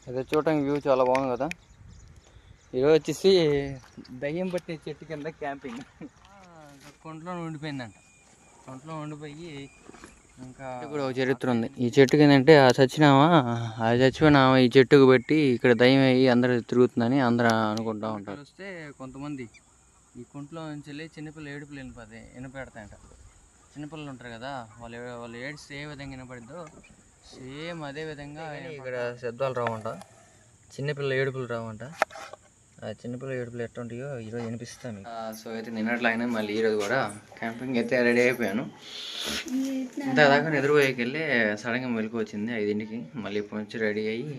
అదే చూడటానికి వ్యూ చాలా బాగుంది కదా. ఈరోజు వచ్చేసి దయ్యం పట్టే చెట్టు కింద క్యాంపింగ్. కొంట్లో ఉండిపోయిందంట. కొంట్లో ఉండిపోయి ఇంకా కూడా ఒక చరిత్ర ఉంది ఈ చెట్టుకి. ఏంటంటే ఆ చచ్చిపోయిన ఈ చెట్టుకు పెట్టి ఇక్కడ దయ్యం అయ్యి అందరూ తిరుగుతుందని అందరూ అనుకుంటూ ఉంటారు. వస్తే కొంతమంది ఈ కుంట్లో నుంచి వెళ్ళి చిన్నపిల్లలు ఏడుపులు వినపెడతాయంట. చిన్నపిల్లలు ఉంటారు కదా, వాళ్ళు ఏడిస్తే ఏ విధంగా వినపడిద్దో సేమ్ అదే విధంగా ఇక్కడ శబ్దాలు రావంట. చిన్నపిల్లల ఏడుపులు రావంట. ఆ చిన్నపిల్లల ఏడుపులు ఎట్టుంటాయో ఈరోజు వినిపిస్తాను మీకు. సో అయితే నిన్నట్లు అయినా మళ్ళీ ఈరోజు కూడా క్యాంపింగ్ అయితే రెడీ అయిపోయాను. ఇంతదాకా నిద్రపోయేకి వెళ్ళి సడన్గా మెలకు వచ్చింది 5ంటికి. మళ్ళీ ఇప్పుడు నుంచి రెడీ అయ్యి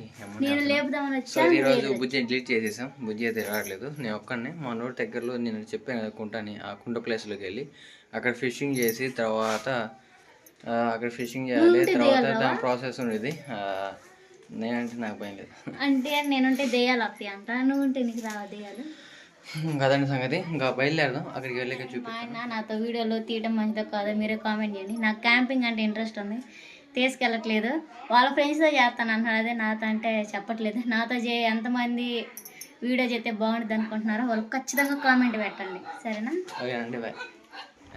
సో ఈరోజు బుజ్జి డిలీట్ చేసేసాం. బుజ్జి అయితే రావట్లేదు, నేను ఒక్కడిని. మా నోటి దగ్గరలో నేను చెప్పాను కదా కుంటని, ఆ కుంట ప్లేస్లోకి వెళ్ళి అక్కడ ఫిషింగ్ చేసి తర్వాత అక్కడ ఫిషింగ్ చేయాలి. తర్వాత దాని ప్రాసెస్ ఉండేది. నేనంటే నాకు భయం లేదు. అంటే నేనుంటే దెయ్యాలు వస్తాయి అంట, నువ్వు ఉంటే నీకు రావా దెయ్యాలు? కదండి సంగతి. ఇంకా బయలుదేరదాం, అక్కడికి వెళ్ళాక మా ఆయన నాతో వీడియోలో తీయడం మంచిదో కాదో మీరే కామెంట్ చేయండి. నాకు క్యాంపింగ్ అంటే ఇంట్రెస్ట్ ఉంది, తీసుకెళ్ళట్లేదు. వాళ్ళ ఫ్రెండ్స్తో చేస్తాను అంటున్నాడు, అదే నాతో అంటే చెప్పట్లేదు. నాతో ఎంతమంది వీడియో చేస్తే బాగుంటుంది అనుకుంటున్నారో వాళ్ళు ఖచ్చితంగా కామెంట్ పెట్టండి, సరేనా? ఓకేనండి, బాయ్.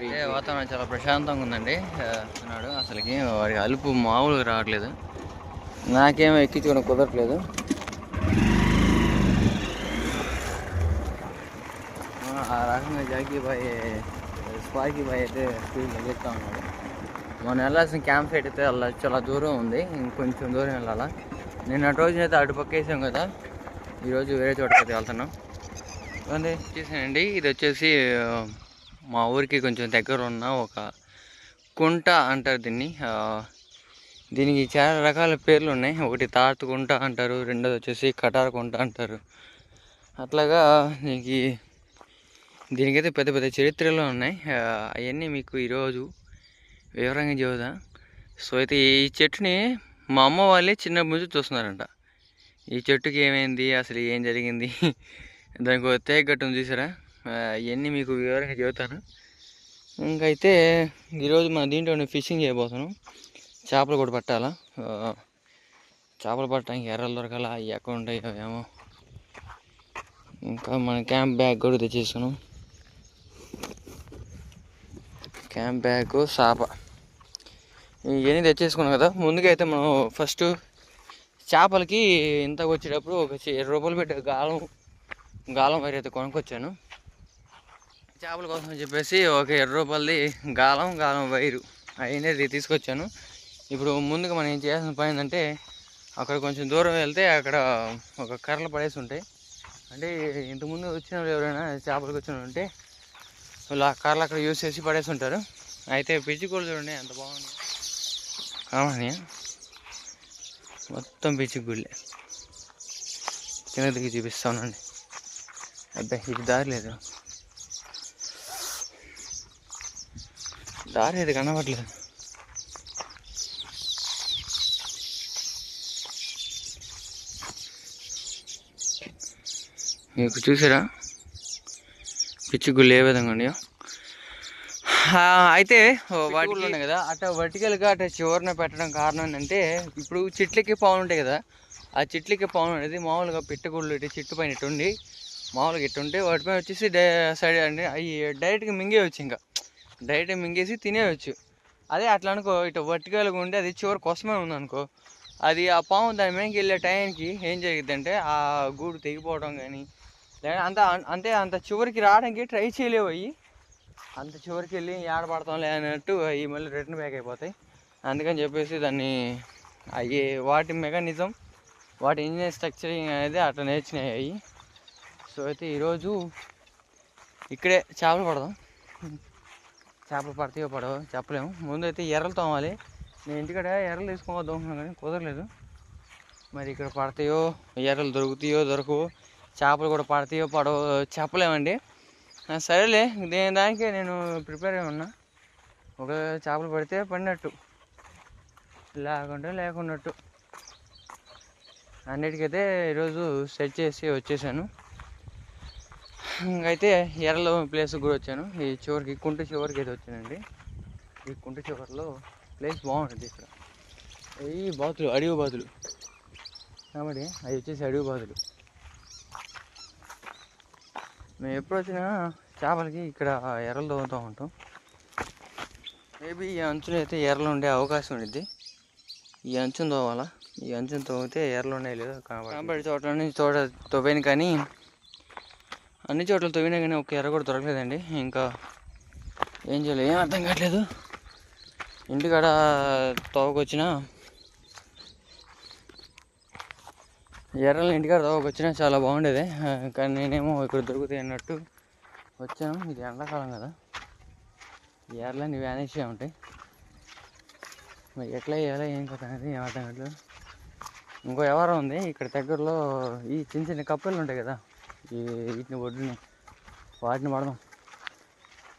అయితే వాతావరణం చాలా ప్రశాంతంగా ఉందండి. అన్నాడు అసలుకి వాడికి అలుపు మామూలుగా రావట్లేదు. నాకేమో ఎక్కించుకోవడం కుదరట్లేదు. ఆ రకంగా జాకీ బాయ్ స్పార్కీ బాయ్ అయితే స్పీడ్లో చెప్తా ఉన్నాడు. మనం వెళ్ళాల్సిన క్యాంప్ సైట్ అయితే చాలా దూరం ఉంది, ఇంకొంచెం దూరం వెళ్ళాలా. నేను అటు రోజున అయితే అటు పక్క వేసాం కదా, ఈరోజు వేరే చోటకైతే వెళ్తున్నాం. అదే వచ్చేసానండి. ఇది వచ్చేసి మా ఊరికి కొంచెం దగ్గర ఉన్న ఒక కుంట అంటారు దీన్ని. దీనికి చాలా రకాల పేర్లు ఉన్నాయి. ఒకటి తాత కుంట అంటారు, రెండోది వచ్చేసి కటార కుంట అంటారు. అట్లాగా దీనికైతే పెద్ద పెద్ద చరిత్రలు ఉన్నాయి. అవన్నీ మీకు ఈరోజు వివరంగా చెబుదా. సో అయితే ఈ చెట్టుని మా అమ్మ వాళ్ళే చిన్నప్పటి నుంచి చూస్తున్నారంట. ఈ చెట్టుకి ఏమైంది, అసలు ఏం జరిగింది, దానికి ఒక తేగ గట్టును చూసారా, ఇవన్నీ మీకు వివరంగా చెబుతాను. ఇంకైతే ఈరోజు మన దీంట్లో ఫిషింగ్ చేయబోతున్నాం. చేపలు కూడా పట్టాలా. చేపలు పట్టడానికి ఎర్రలు దొరకాల, అవి ఎక్కడ ఉంటాయో ఏమో. ఇంకా మన క్యాంప్ బ్యాగ్ కూడా తెచ్చేసుకున్నాం. క్యాంప్ బ్యాగ్, చేప ఇవన్నీ తెచ్చేసుకున్నాం కదా. ముందుగా అయితే మనం ఫస్ట్ చేపలకి ఇంతకు వచ్చేటప్పుడు ఒక 20 రూపాయలు పెట్టి గాలం వైర్ అయితే కొనుక్కొచ్చాను. చేపల కోసం చెప్పేసి ఒక 20 రూపాయలది గాలం వైరు అవన్నీ తీసుకొచ్చాను. ఇప్పుడు ముందుగా మనం ఏం చేయాల్సిన పని ఏంటంటే, అక్కడ కొంచెం దూరం వెళ్తే అక్కడ ఒక కర్రలు పడేసి ఉంటాయి. అంటే ఇంతకుముందు వచ్చిన ఎవరైనా చేపలకు వచ్చిన ఉంటే వాళ్ళు ఆ కర్రలు అక్కడ యూజ్ చేసి పడేసి ఉంటారు. అయితే పిచ్చిగోళ్ళు చూడండి ఎంత బాగున్నాయి. కామని మొత్తం పిచ్చిగుళ్ళే. కింద దిగి చూపిస్తా ఉన్నాండి. అబ్బాయి ఇది దారి అయితే కనబడలేదు. మీకు చూసారా పిచ్చిగుళ్ళు ఏ విధంగా ఉన్నాయో. అయితే వాటిలో ఉన్నాయి కదా, అట్లా వర్టికల్గా అట్లా చివరిన పెట్టడం కారణం ఏంటంటే, ఇప్పుడు చెట్లకి పావులు ఉంటాయి కదా, ఆ చెట్లకి పావులు అనేది మామూలుగా పెట్టగుళ్ళు ఇటు చెట్టు పైన ఇటు ఉండి మామూలుగా ఇటు ఉంటే వాటిపైన వచ్చేసి సైడ్ అంటే అవి డైరెక్ట్గా మింగేయచ్చు. ఇంకా డైరెక్ట్గా మింగేసి తినేయచ్చు. అదే అట్లా అనుకో, ఇటు వర్టికల్గా ఉండి అది చివరి కోసమే ఉందనుకో, అది ఆ పాము దాని మీదకి వెళ్ళే టైంకి ఏం జరిగిద్ది అంటే ఆ గూడు తెగిపోవడం కానీ, లేదా అంత చివరికి రావడానికి ట్రై చేయలేవు. అవి అంత చివరికి వెళ్ళి ఏడపడతాంలే అన్నట్టు అవి మళ్ళీ రిటర్న్ బ్యాక్ అయిపోతాయి. అందుకని చెప్పేసి దాన్ని అవి వాటి మెకానిజం, వాటి ఇంజిన్ స్ట్రక్చరింగ్ అనేది అట్లా నేర్చినాయి అవి. సో అయితే ఈరోజు ఇక్కడే చేపలు పడదాం. చేపలు పడతాయో పడవో చెప్పలేము. ముందు అయితే ఎర్రలు తోమాలి. నేను ఇంటికాడ ఎర్రలు తీసుకొని వద్దాం కానీ కుదరలేదు. మరి ఇక్కడ పడతాయో, ఎర్రలు దొరుకుతాయో దొరకవో, చేపలు కూడా పడతాయో పడవో చెప్పలేమండి. సరేలే, దానికే నేను ప్రిపేర్ అయి ఉన్నా. ఒక చేపలు పడితే పడినట్టు, లేకున్నట్టు అన్నిటికైతే ఈరోజు సెట్ చేసి వచ్చేసాను. ఇంకైతే ఎర్రలో ప్లేస్ కూడా వచ్చాను. ఈ చివరికి కుంట చివరికి అయితే వచ్చానండి. ఈ కుంట చివరిలో ప్లేస్ బాగుంటుంది. ఇక్కడ ఈ బాతులు, అడవి బాతులు కాబట్టి అవి వచ్చేసి అడుగు బాతులు. మేము ఎప్పుడు వచ్చినా చేపలకి ఇక్కడ ఎర్రలు తవ్వుతూ ఉంటాం. మేబీ ఈ అంచులో అయితే ఎర్రలు ఉండే అవకాశం ఉండిద్ది. ఈ అంచును తవ్వాలా, ఈ అంచును తవ్వితే ఎర్రలు ఉన్నాయి లేదో కనబడి చోట్ల నుంచి తవ్వాను, కానీ అన్ని చోట్ల తవ్వినా కానీ ఒక ఎర్ర కూడా దొరకలేదండి. ఇంకా ఏం చేయాలి ఏం అర్థం కావట్లేదు. ఇంటికాడ తవ్వకొచ్చినా ఎర్రలు ఇంటికాడ తవ్వకొచ్చినా చాలా బాగుండేది, కానీ నేనేమో ఇక్కడ దొరుకుతాయి అన్నట్టు వచ్చాను. ఇది ఎండాకాలం కదా, ఎర్రలన్నీ వ్యానిష్గా ఉంటాయి. మరి ఎట్లా చేయాలి ఏం కథ అనేది ఏం అర్థం కావట్లేదు. ఇంకో వ్యవహారం ఉంది ఇక్కడ దగ్గరలో, ఈ చిన్న చిన్న కప్పలు ఉంటాయి కదా, వీటిని ఒడ్డుని వాటిని పడదాం.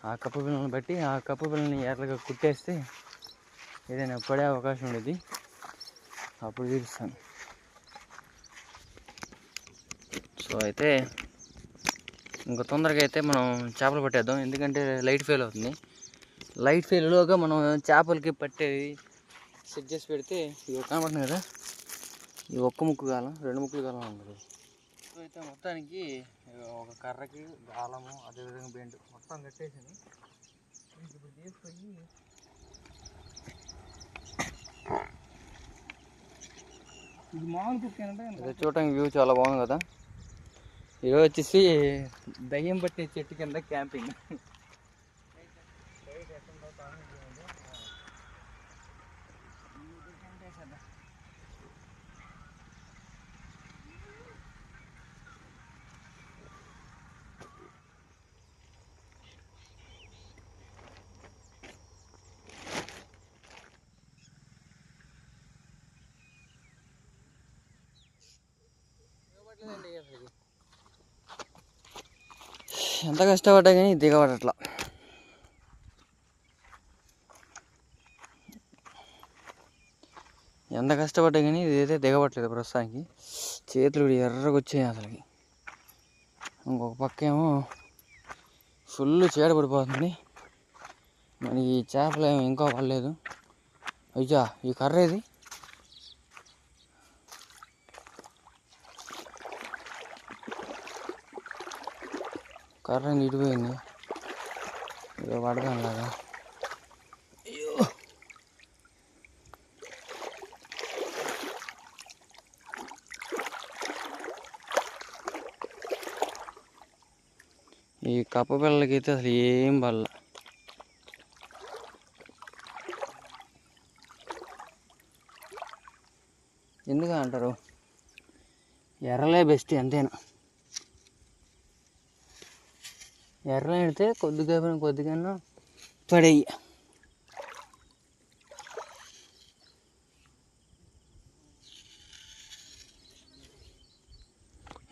ఆ కప్ప పిల్లల్ని బట్టి ఆ కప్ప పిల్లల్ని ఎర్రగా కుట్టేస్తే ఏదైనా పడే అవకాశం ఉండేది, అప్పుడు చూపిస్తాను. సో అయితే ఇంకా తొందరగా అయితే మనం చేపలు పట్టేద్దాం, ఎందుకంటే లైట్ ఫెయిల్ అవుతుంది. లైట్ ఫెయిల్లోగా మనం చేపలకి పట్టేది సెట్ చేసి పెడితే ఇవి కనబడుతుంది కదా, ఈ ఒక్క ముక్కు కాలం 2 ముక్కులు కాలం ఉంటుంది. సో అయితే మొత్తానికి ఒక కర్రకి గాలము అదేవిధంగా బెండు మొత్తం కట్టేసింది. ఇప్పుడు తీసుకొని ఇది మామూలు కుక్క అంటే చూడటానికి వ్యూ చాలా బాగుంది కదా. ఈరోజు వచ్చేసి దయ్యం పట్టే చెట్టు కింద క్యాంపింగ్. ఎంత కష్టపడ్డా కానీ దిగబడట్లా. ఎంత కష్టపడ్డా కానీ ఇదైతే దిగబట్టలేదు ప్రస్తుతానికి. చేతులు ఎర్రగా వచ్చాయి అసలుకి. ఇంకొక పక్క ఏమో ఫుల్ చీడ పడిపోతుంది. మరి ఈ చేపలు ఏమో ఇంకా పడలేదు. అయ్యా ఈ కర్ర ఏది? కర్ర ఇడిపోయింది, ఏదో పడదాం లాగా. అయ్యో ఈ కప్ప పిల్లలకి అయితే అసలు ఏం పడల. ఎందుకు అంటారు, ఎర్రలే బెస్ట్ అంతేనా. ఎర్రలు పెడితే కొద్దిగా పడేయి.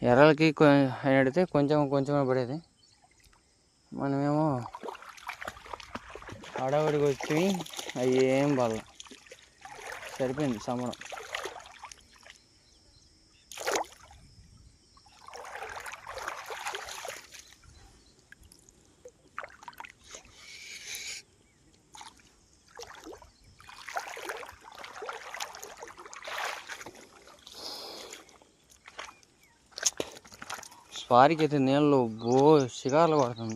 ఎర్రలకి పెడితే కొంచెమే పడేది. మనమేమో అడవడికి వచ్చి అవి ఏం బాగా సరిపోయింది సంబరం. స్వారికి అయితే నీళ్ళు షికార్లు పడుతుంది,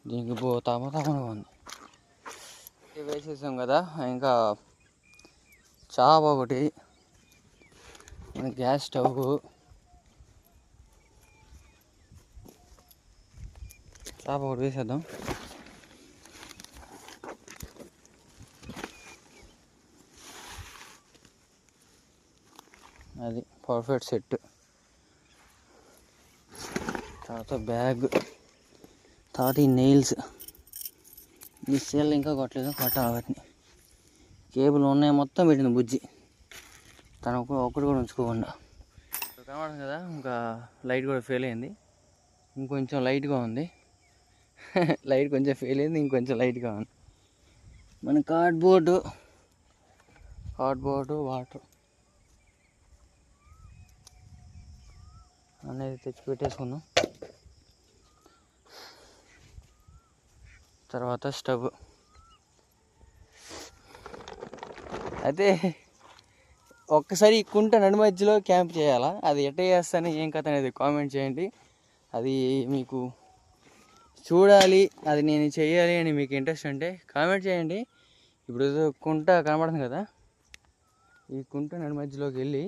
దీనికి తమగా ఉంది. వేసేసాం కదా, ఇంకా చాప ఒకటి, గ్యాస్ స్టవ్, చాప ఒకటి వేసేద్దాం. అది పర్ఫెక్ట్ సెట్. తర్వాత బ్యాగ్, తర్వాత ఈ నెయిల్స్, ఈ సెల్ ఇంకా కొట్టలేదు, కొట్టాలి వాటిని. కేబుల్ ఉన్నాయి మొత్తం పెట్టింది బుజ్జి, తను ఒకటి కూడా ఉంచుకోకుండా. కనబడుతుంది కదా, ఇంకా లైట్ కూడా ఫెయిల్ అయింది, ఇంకొంచెం లైట్గా ఉంది. లైట్ కొంచెం ఫెయిల్ అయింది, ఇంకొంచెం లైట్గా ఉంది. మన కార్డ్బోర్డు వాటర్ అనేది తెచ్చి పెట్టేసుకున్నాం. తర్వాత స్టవ్ అయితే ఒక్కసారి ఈ కుంట నడి మధ్యలో క్యాంప్ చేయాలా, అది ఎట్లా చేస్తాను ఏం కథ అనేది కామెంట్ చేయండి. అది మీకు చూడాలి, అది నేను చేయాలి అని మీకు ఇంట్రెస్ట్ అంటే కామెంట్ చేయండి. ఇప్పుడు కుంట కనబడుతుంది కదా, ఈ కుంట నడి మధ్యలోకి వెళ్ళి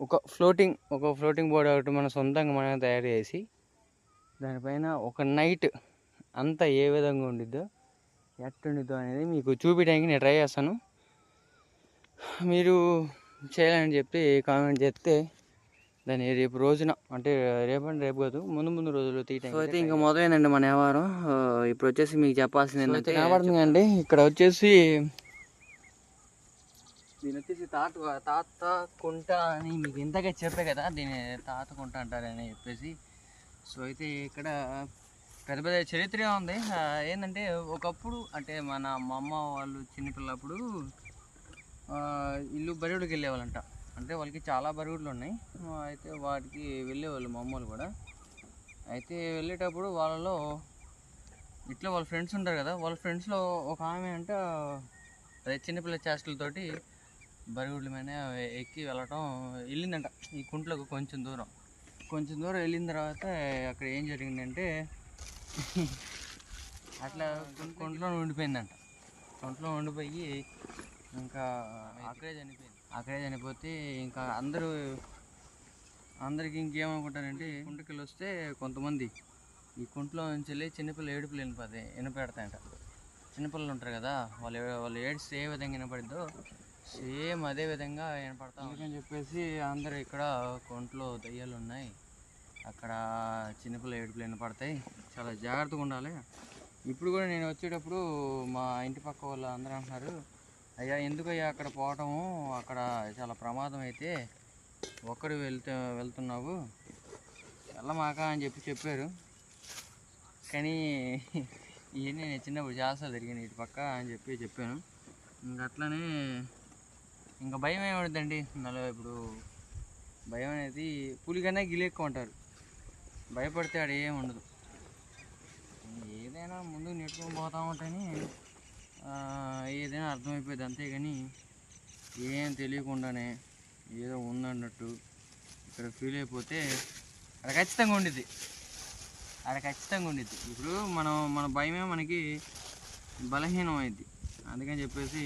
ఒక ఫ్లోటింగ్ బోర్డ్ ఒకటి మన సొంతంగా మనం తయారు చేసి దానిపైన ఒక నైట్ అంతా ఏ విధంగా ఉండిద్దో ఎట్టుండిద్దో అనేది మీకు చూపించడానికి నేను ట్రై చేస్తాను. మీరు చేయాలని చెప్పి కామెంట్ చేస్తే దాన్ని రేపు రోజున, అంటే రేపు కాదు ముందు రోజులు తీయటం అయితే ఇంకా మొదలైందండి మన వ్యవహారం. ఇప్పుడు వచ్చేసి మీకు చెప్పాల్సింది ఏంటంటే కనబడుతుంది అండి, ఇక్కడ వచ్చేసి దీని వచ్చేసి తాత కుంట అని మీకు ఇంతగా చెప్పే కదా, దీన్ని తాత కుంట అంటారని చెప్పేసి. సో అయితే ఇక్కడ పెద్ద పెద్ద చరిత్ర ఉంది. ఏంటంటే ఒకప్పుడు, అంటే మా అమ్మ వాళ్ళు చిన్నపిల్లప్పుడు ఇల్లు బరివుడికి వెళ్ళేవాళ్ళంట. అంటే వాళ్ళకి చాలా బరివుడ్లు ఉన్నాయి, అయితే వాటికి వెళ్ళేవాళ్ళు మా అమ్మలు కూడా. అయితే వెళ్ళేటప్పుడు వాళ్ళలో ఇట్లా వాళ్ళ ఫ్రెండ్స్ ఉంటారు కదా, వాళ్ళ ఫ్రెండ్స్లో ఒక ఆమె అంట అదే చిన్నపిల్ల చేష్టలతోటి బరివుడ్ల మీద ఎక్కి వెళ్ళటం వెళ్ళిందంట ఈ కుంట్లోకి. కొంచెం దూరం వెళ్ళిన తర్వాత అక్కడ ఏం జరిగిందంటే అట్లా కుంట్లో ఉండిపోయిందంట. కుంట్లో ఉండిపోయి ఇంకా అక్కడే చనిపోతే ఇంకా అందరికి ఇంకేమనుకుంటారంటే కుంటకెళ్ళి వస్తే కొంతమంది ఈ కుంట్లో నుంచి వెళ్ళి చిన్నపిల్ల ఏడుపులు వినపెడతాయంట. చిన్నపిల్లలు ఉంటారు కదా, వాళ్ళు ఏడిస్తే ఏ విధంగా వినపడిద్దో సేమ్ అదే విధంగా వినపడతాం. అందుకని చెప్పేసి అందరూ ఇక్కడ కొంట్లో దయ్యాలు ఉన్నాయి, అక్కడ చిన్నపిల్ల ఏడుపులు వినపడతాయి, చాలా జాగ్రత్తగా ఉండాలి. ఇప్పుడు కూడా నేను వచ్చేటప్పుడు మా ఇంటి పక్క వాళ్ళు అందరూ అంటున్నారు, అయ్యా ఎందుకయ్యా అక్కడ పోవటము, అక్కడ చాలా ప్రమాదం అయితే ఒక్కడు వెళ్తున్నావు వెళ్ళమాక అని చెప్పారు. కానీ ఇవన్నీ నేను చిన్నప్పుడు చాలాసార్లు తిరిగాను ఇటు పక్క అని చెప్పాను. ఇంకా అట్లనే ఇంకా భయం ఏముంటుందండి నాలో. ఇప్పుడు భయం అనేది పులికన్నా గిలెక్కువ అంటారు, భయపడితే ఆడ ఏం ఉండదు. ఏదైనా ముందుకు నెట్టుకొని పోతా ఉంటేనే ఏదైనా అర్థమైపోయింది, అంతేగాని ఏం తెలియకుండానే ఏదో ఉందన్నట్టు ఇక్కడ ఫీల్ అయిపోతే అక్కడ ఖచ్చితంగా ఉండిద్ది. ఇప్పుడు మన భయమే మనకి బలహీనం అయింది, అందుకని చెప్పేసి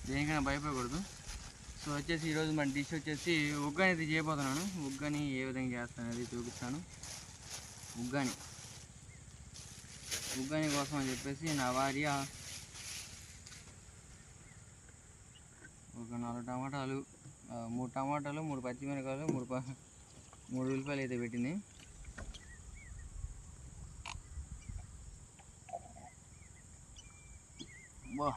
దేనికైనా భయపడకూడదు. సో వచ్చేసి ఈరోజు మన డిష్ వచ్చేసి ఉగ్గాని అయితే చేయబోతున్నాను. ఉగ్గాని ఏ విధంగా చేస్తాను అనేది చూపిస్తాను. ఉగ్గాని కోసం అని చెప్పేసి నా భార్య ఒక 4 టమాటాలు, 3 టమాటాలు, 3 పచ్చిమిరపకాయలు, 3 ఉల్లిపాయలు అయితే పెట్టింది. బా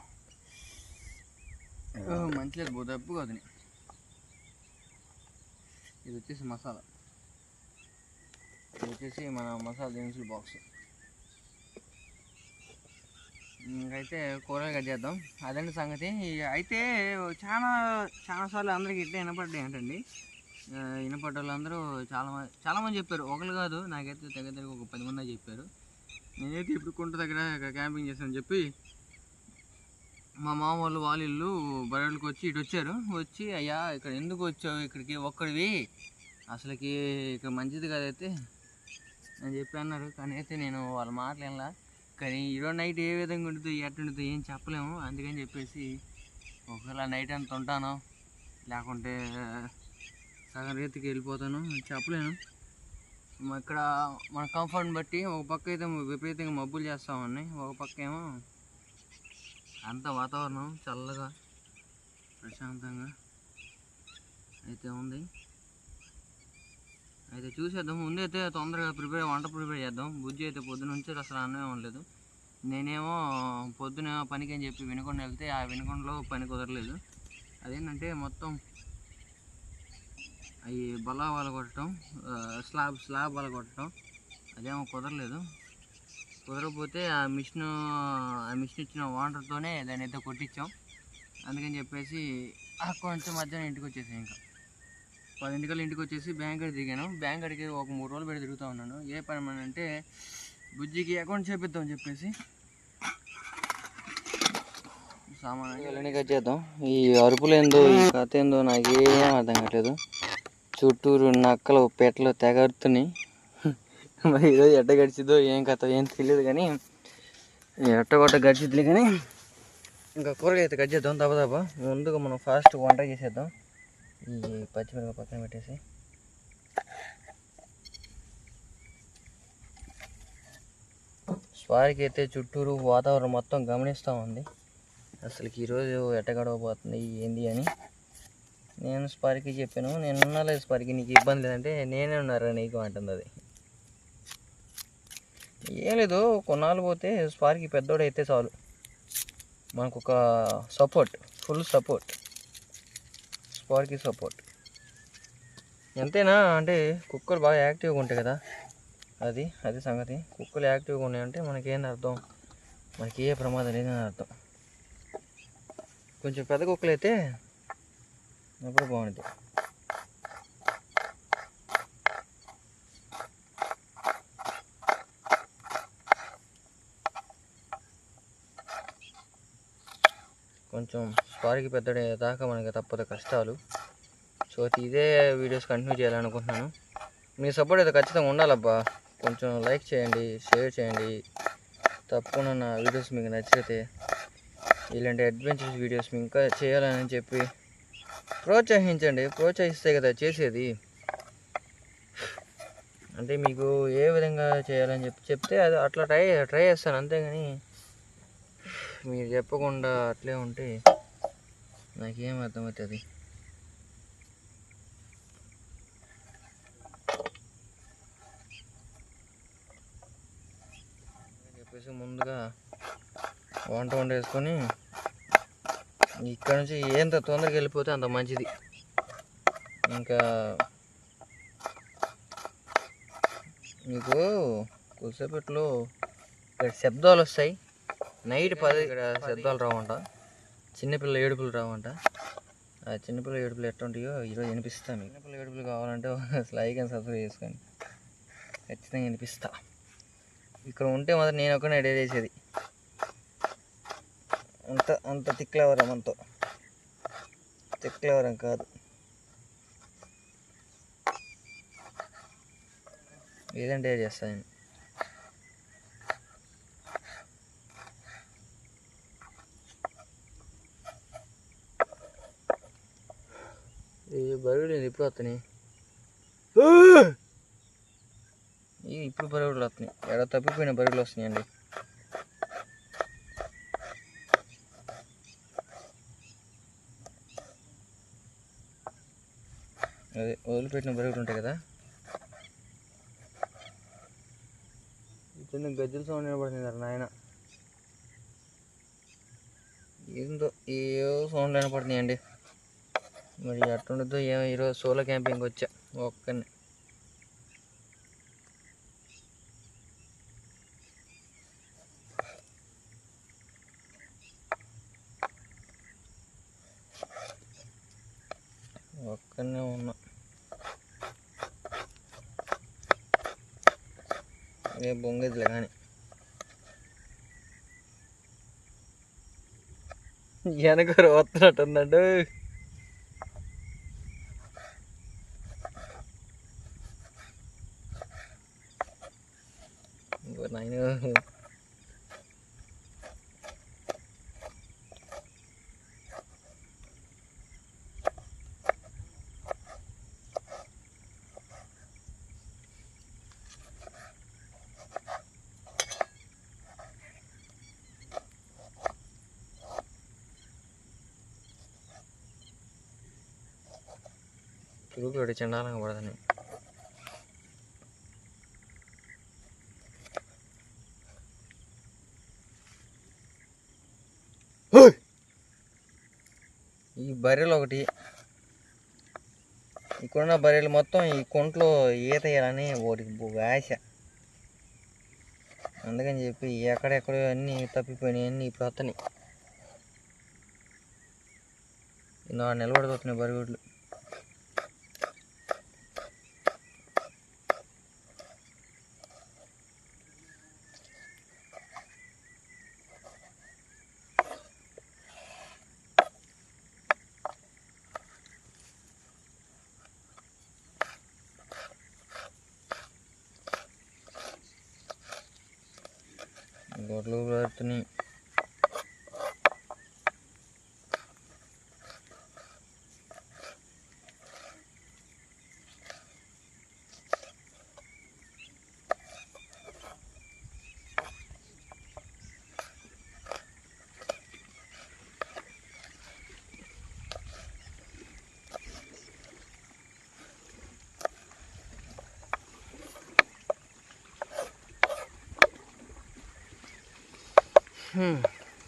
మంచిలేదు, తప్పు కాదు. ఇది వచ్చేసి మసాలా, ఇది వచ్చేసి మన మసాలా దినుసులు బాక్స్. ఇంకైతే కూరలు కట్ చేద్దాం, అదండి సంగతి. అయితే చాలాసార్లు అందరికి ఇట్లా వినపడ్డాయి ఏంటండి, వినపడ్డ వాళ్ళందరూ చాలామంది చెప్పారు, ఒకరు కాదు, నాకైతే దగ్గర ఒక 10 మంది చెప్పారు. నేనైతే ఇప్పుడు కుంట దగ్గర క్యాంపింగ్ చేస్తానని చెప్పి మా మామ వాళ్ళ ఇల్లు బయటకు వచ్చి ఇటు వచ్చి అయ్యా ఇక్కడ ఎందుకు వచ్చావు, ఇక్కడికి ఒక్కడివి, అసలుకి ఇక్కడ మంచిది కదైతే అని చెప్పి అన్నారు. కానీ అయితే నేను వాళ్ళ మాటలు వినలా. కానీ ఈరోజు నైట్ ఏ విధంగా ఉంటుందో ఎట్టుంటుందో ఏం చెప్పలేము, అందుకని చెప్పేసి ఒకవేళ నైట్ అంత ఉంటాను, లేకుంటే సగం రేతికి వెళ్ళిపోతాను చెప్పలేను. ఇక్కడ మన కంఫర్ట్ని బట్టి ఒక పక్క అయితే విపరీతంగా మబ్బులు చేస్తూ ఉన్నాయి, ఒక పక్క ఏమో అంత వాతావరణం చల్లగా ప్రశాంతంగా అయితే ఉంది. అయితే చూసేద్దాం, ముందైతే తొందరగా వంట ప్రిపేర్ చేద్దాం. బుజ్జి అయితే పొద్దున నుంచి అసలు అన్నమే ఉండలేదు. నేనేమో పొద్దున పనికి అని చెప్పి వినుకొండ వెళ్తే ఆ వినుకొండలో పని కుదరలేదు. అదేంటంటే మొత్తం అవి బలా కొట్టడం, స్లాబ్ బల కొట్టడం, అదేమో కుదరకపోతే ఆ మిషన్ ఇచ్చిన వాటర్తోనే దాన్ని అయితే కొట్టించాం. అందుకని చెప్పేసి కొంచెం మధ్యాహ్నం ఇంటికి వచ్చేసాను. ఇంకా 10 ఇంటికి వచ్చేసి బ్యాంక్ కాడికి దిగాను. బ్యాంక్ కాడికి ఒక 3 రోజులు పెట్టి తిరుగుతూ ఉన్నాను. ఏ పని అంటే బుజ్జికి అకౌంట్ చేపిద్దామని చెప్పేసి. సో సామాన్ కట్ చేద్దాం. ఈ అరుపులు ఏందో ఈ కథ ఏందో నాకేం అర్థం కావట్లేదు. చుట్టూరు నక్కలు పెట్టలు తెగరుతున్నాయి. మరి ఈరోజు ఎట్ట గడిచిద్దో ఏం కథ ఏం తెలియదు, కానీ ఎట్టగొట్ట గడిచిద్దిలే. కానీ ఇంకా కూరగాయ అయితే కట్ చేద్దాం దబదబా. ముందుగా మనం ఫాస్ట్ వంట చేసేద్దాం. ఈ పచ్చిమిరపకాయ పక్కన పెట్టేసి స్వారికి అయితే చుట్టూరు వాతావరణం మొత్తం గమనిస్తూ ఉంది. అసలుకి ఈరోజు ఎట్ట గడవబోతుంది ఏంది అని నేను స్పార్కి చెప్పాను. నేను ఉన్నాలేదు స్పార్కి, నీకు ఇబ్బంది లేదంటే నేనే ఉన్నారా నీకు అంటుంది. అది ఏం లేదు, కొన్నాళ్ళు పోతే స్పార్కి పెద్దోడైతే చాలు, మనకు ఒక సపోర్ట్, ఫుల్ సపోర్ట్, స్పార్కి సపోర్ట్. ఎంతైనా అంటే కుక్కలు బాగా యాక్టివ్గా ఉంటాయి కదా, అది సంగతి. కుక్కలు యాక్టివ్గా ఉన్నాయంటే మనకేంది అర్థం, మనకి ఏ ప్రమాదం లేదని అర్థం. కొంచెం పెద్ద కుక్కలు అయితే అప్పుడు బాగుంటుంది. కొంచెం స్పార్కి పెద్దడే దాకా మనకి తప్పదు కష్టాలు. సో ఇదే వీడియోస్ కంటిన్యూ చేయాలనుకుంటున్నాను. మీ సపోర్ట్ అయితే ఖచ్చితంగా ఉండాలబ్బా. కొంచెం లైక్ చేయండి, షేర్ చేయండి. తప్పకుండా నా వీడియోస్ మీకు నచ్చితే ఇలాంటి అడ్వెంచర్స్ వీడియోస్ మీకు ఇంకా చేయాలని చెప్పి ప్రోత్సహించండి. ప్రోత్సహిస్తే కదా చేసేది. అంటే మీకు ఏ విధంగా చేయాలని చెప్తే అది అట్లా ట్రై చేస్తాను, అంతేగాని మీరు చెప్పకుండా అట్లే ఉంటే నాకేం అర్థమవుతుంది. చెప్పేసి ముందుగా వంట వండేసుకొని ఇక్కడ నుంచి ఎంత తొందరగా వెళ్ళిపోతే అంత మంచిది. ఇంకా మీకు కొద్దిసేపట్లో ఇక్కడ శబ్దాలు వస్తాయి. నైట్ 10 ఇక్కడ శబ్దాలు రావంట, చిన్నపిల్లల ఏడుపులు రావంట. ఆ చిన్నపిల్లల ఏడుపులు ఎట్లా ఉంటాయో ఈరోజు వినిపిస్తాను. చిన్నపిల్లల ఏడుపులు కావాలంటే లైక్ అండ్ సబ్స్క్రైబ్ చేసుకోండి, ఖచ్చితంగా వినిపిస్తా. ఇక్కడ ఉంటే మాత్రం నేను ఒకనే ఐడియా చేసేది. అంత తిక్లవరం, అంత తిక్లవరం కాదు. ఏదంటే చేస్తాను నేను. ఈ బరువులు ఎప్పుడు వస్తున్నాయి, ఇప్పుడు బరువులు వస్తున్నాయి. ఎడ తప్పిపోయిన బరువులు వస్తున్నాయండి. అదే వదిలిపెట్టిన బరువులు ఉంటాయి కదా. చిన్న గజ్జల సౌండ్ వినపడుతుంది నాయన. ఏందో ఏవో సౌండ్ వినపడుతున్నాయండి. మరి అట్టుండదో ఏమో. ఈరోజు సోలో క్యాంపింగ్ వచ్చా ఒక్కనే. ఒక్కనే ఉన్నా. ఏ బొంగదిలే కానీ వెనకరు వస్తున్నట్టుందండు. నాయన తిరుగుడు చండాలంగా పడదని. ఈ బర్రెలు ఒకటి, ఇక్కడున్న బర్రెలు మొత్తం ఈ కుంట్లో ఈత వేయాలని ఒకటి ఆశ. అందుకని చెప్పి ఎక్కడెక్కడో అన్నీ తప్పిపోయినాయి, అన్నీ ఇప్పుడు వస్తున్నాయి. నా నిలబడిపోతున్నాయి బరిగొడ్లు. గొడ్లు పెడుతున్నాయి.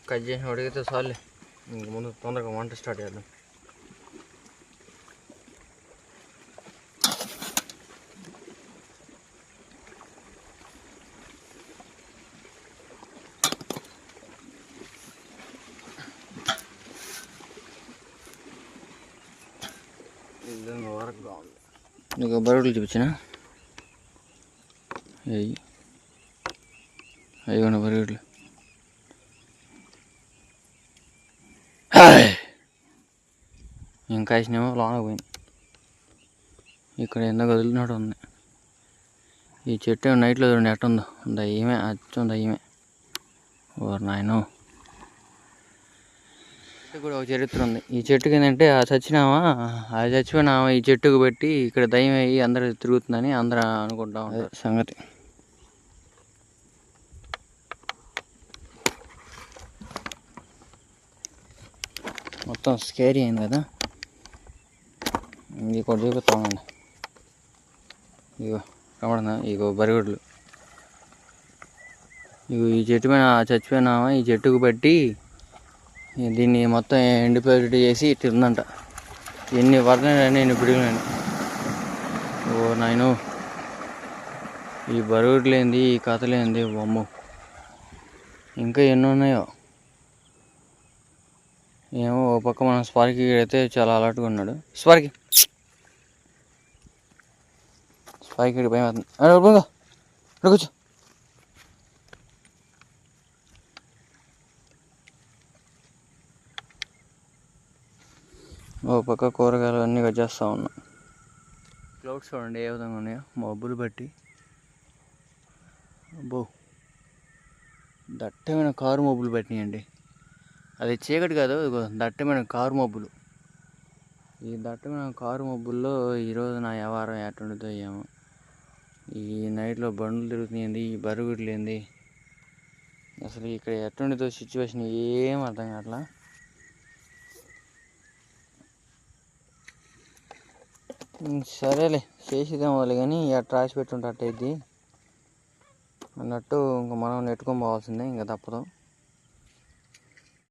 కట్ చేసిన ఉడికితే చాలే, ఇంక ముందు తొందరగా వంట స్టార్ట్ చేద్దాం. వరకు ఉంది. నీకు బరువులు చూపించిన అయ్యి బరువులు ఇంకా వేసినేమో లోనకు పోయింది. ఇక్కడ ఎందుకు వదిలినట్టు ఉంది. ఈ చెట్టు నైట్లో చూడండి ఎట్టుందో, దయ్యమే అచ్చం దయ్యమే. ఓరు నాయనో. చెట్టు కూడా ఒక చరిత్ర ఉంది. ఈ చెట్టుకి ఏంటంటే ఆ చచ్చిపోయినామా ఈ చెట్టుకు పెట్టి ఇక్కడ దయ్యం అయ్యి అందరు తిరుగుతుందని అందరూ అనుకుంటా ఉంటారు సంగతి. మొత్తం స్కేరీ అయింది కదా. ఇంకోటి చూపిస్తామండి. ఇగో కనబడుతుందా, ఇగో బరిగొడ్లు. ఇగో ఈ చెట్టు పైన చచ్చిపోయినామా ఈ చెట్టుకు పెట్టి దీన్ని మొత్తం ఎండిపోయేటట్టు చేసి ఇట్లా ఉందంట. ఎన్ని వరదలని ఎన్ని పిడుగులని. ఓ నాయనో, ఈ బరువులేంది ఈ కథలేంది బొమ్మ. ఇంకా ఎన్ని ఉన్నాయో ఏమో. ఓ పక్క మన స్పార్కి అయితే చాలా అలర్ట్గా ఉన్నాడు. స్పార్కి భయం అవుతుంది. కూర్చో. ఓ పక్క కూరగాయలు అన్నీ కట్ చేస్తూ ఉన్నా. క్లౌడ్స్ చూడండి ఏ విధంగా ఉన్నాయో మబ్బులు బట్టి. అబ్బో, దట్టమైన కారు మబ్బులు పట్టినాయండి. అది చీకటి కాదు, దట్టమైన కారు మబ్బులు. ఈ దట్టమైన కారు మబ్బుల్లో ఈరోజు నా వ్యవహారం ఎట్టుండితో ఏమో. ఈ నైట్లో బండ్లు తిరుగుతుంది, ఈ బరుగుడ్లు ఏంది అసలు ఇక్కడ ఎట్టుండితో సిచ్యువేషన్ ఏం అర్థం కావట్లా. సరేలే చేసేదేం వాళ్ళు కానీ ఎట్లా రాసి పెట్టుంటే అట్టయిద్ది అన్నట్టు ఇంకా మనం నెట్టుకొని పోవాల్సిందే, ఇంకా తప్పదు.